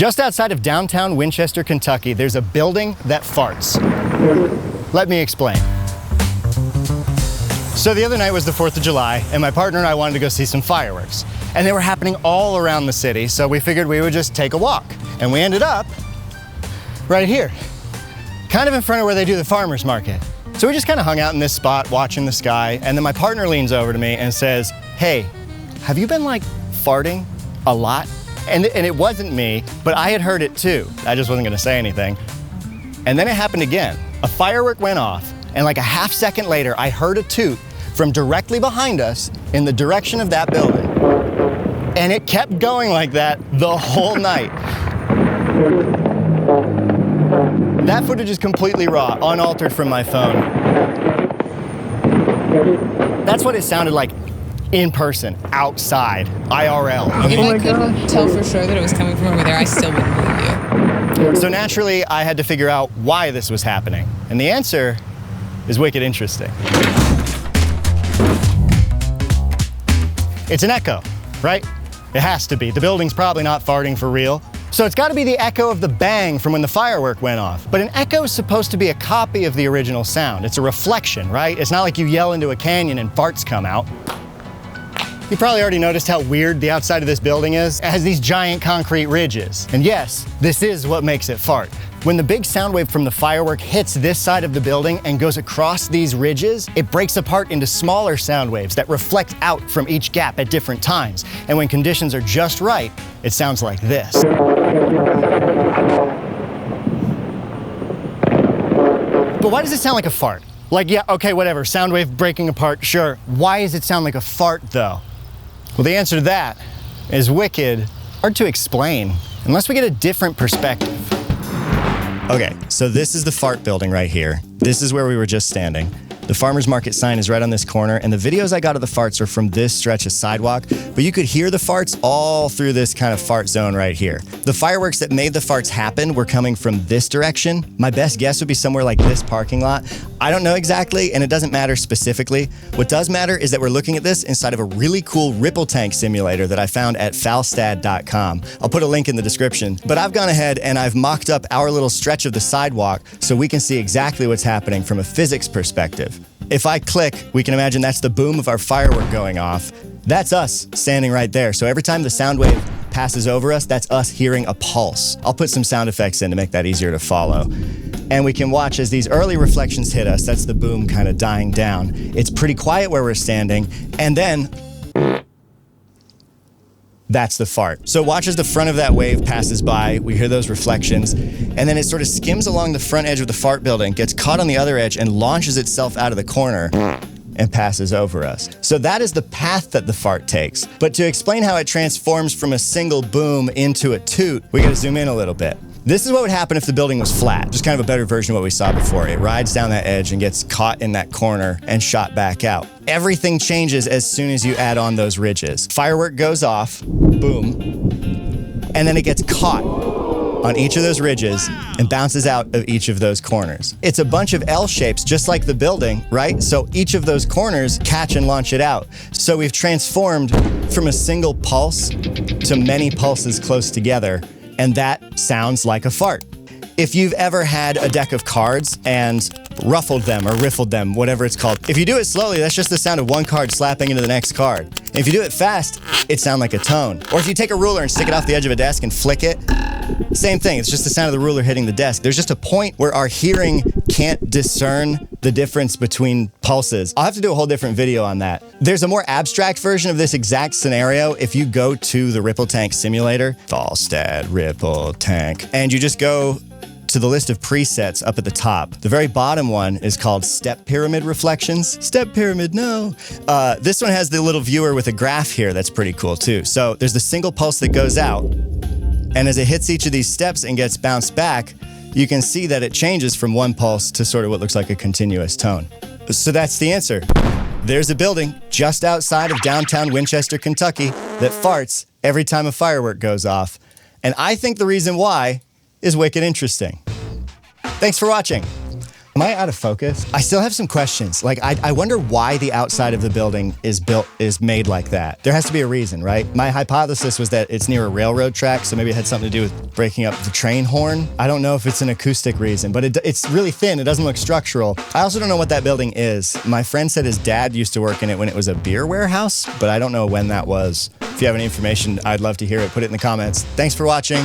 Just outside of downtown Winchester, Kentucky, there's a building that farts. Let me explain. So the other night was the 4th of July, and my partner and I wanted to go see some fireworks. And they were happening all around the city, so we figured we would just take a walk. And we ended up right here, kind of in front of where they do the farmer's market. So we just kind of hung out in this spot, watching the sky, and then my partner leans over to me and says, "Hey, have you been like farting a lot?" And it wasn't me, but I had heard it too. I just wasn't gonna say anything. And then it happened again. A firework went off, and like a half second later, I heard a toot from directly behind us in the direction of that building. And it kept going like that the whole night. That footage is completely raw, unaltered from my phone. That's what it sounded like in person, outside, IRL. If I couldn't tell for sure that it was coming from over there, I still wouldn't believe you. So naturally, I had to figure out why this was happening. And the answer is wicked interesting. It's an echo, right? It has to be. The building's probably not farting for real. So it's gotta be the echo of the bang from when the firework went off. But an echo is supposed to be a copy of the original sound. It's a reflection, right? It's not like you yell into a canyon and farts come out. You probably already noticed how weird the outside of this building is. It has these giant concrete ridges. And yes, this is what makes it fart. When the big sound wave from the firework hits this side of the building and goes across these ridges, it breaks apart into smaller sound waves that reflect out from each gap at different times. And when conditions are just right, it sounds like this. But why does it sound like a fart? Like, yeah, okay, whatever, sound wave breaking apart, sure. Why does it sound like a fart though? Well, the answer to that is wicked hard to explain unless we get a different perspective. Okay, so this is the fart building right here. This is where we were just standing. The farmer's market sign is right on this corner, and the videos I got of the farts are from this stretch of sidewalk, but you could hear the farts all through this kind of fart zone right here. The fireworks that made the farts happen were coming from this direction. My best guess would be somewhere like this parking lot. I don't know exactly, and it doesn't matter specifically. What does matter is that we're looking at this inside of a really cool ripple tank simulator that I found at Falstad.com. I'll put a link in the description, but I've gone ahead and I've mocked up our little stretch of the sidewalk so we can see exactly what's happening from a physics perspective. If I click, we can imagine that's the boom of our firework going off. That's us standing right there. So every time the sound wave passes over us, that's us hearing a pulse. I'll put some sound effects in to make that easier to follow. And we can watch as these early reflections hit us. That's the boom kind of dying down. It's pretty quiet where we're standing. And then that's the fart. So watch as the front of that wave passes by, we hear those reflections, and then it sort of skims along the front edge of the fart building, gets caught on the other edge, and launches itself out of the corner and passes over us. So that is the path that the fart takes. But to explain how it transforms from a single boom into a toot, we gotta zoom in a little bit. This is what would happen if the building was flat, just kind of a better version of what we saw before. It rides down that edge and gets caught in that corner and shot back out. Everything changes as soon as you add on those ridges. Firework goes off, boom, and then it gets caught on each of those ridges and bounces out of each of those corners. It's a bunch of L shapes, just like the building, right? So each of those corners catch and launch it out. So we've transformed from a single pulse to many pulses close together, and that sounds like a fart. If you've ever had a deck of cards and ruffled them or riffled them, whatever it's called, if you do it slowly, that's just the sound of one card slapping into the next card. And if you do it fast, it sounds like a tone. Or if you take a ruler and stick it off the edge of a desk and flick it, same thing, it's just the sound of the ruler hitting the desk. There's just a point where our hearing can't discern the difference between pulses. I'll have to do a whole different video on that. There's a more abstract version of this exact scenario if you go to the Ripple Tank simulator, Falstad Ripple Tank, and you just go to the list of presets up at the top. The very bottom one is called Step Pyramid Reflections. Step Pyramid, no. This one has the little viewer with a graph here that's pretty cool too. So there's the single pulse that goes out, and as it hits each of these steps and gets bounced back, you can see that it changes from one pulse to sort of what looks like a continuous tone. So that's the answer. There's a building just outside of downtown Winchester, Kentucky that farts every time a firework goes off. And I think the reason why is wicked interesting. Thanks for watching. Am I out of focus? I still have some questions. Like, I wonder why the outside of the building is made like that. There has to be a reason, right? My hypothesis was that it's near a railroad track, so maybe it had something to do with breaking up the train horn. I don't know if it's an acoustic reason, but it's really thin. It doesn't look structural. I also don't know what that building is. My friend said his dad used to work in it when it was a beer warehouse, but I don't know when that was. If you have any information, I'd love to hear it. Put it in the comments. Thanks for watching.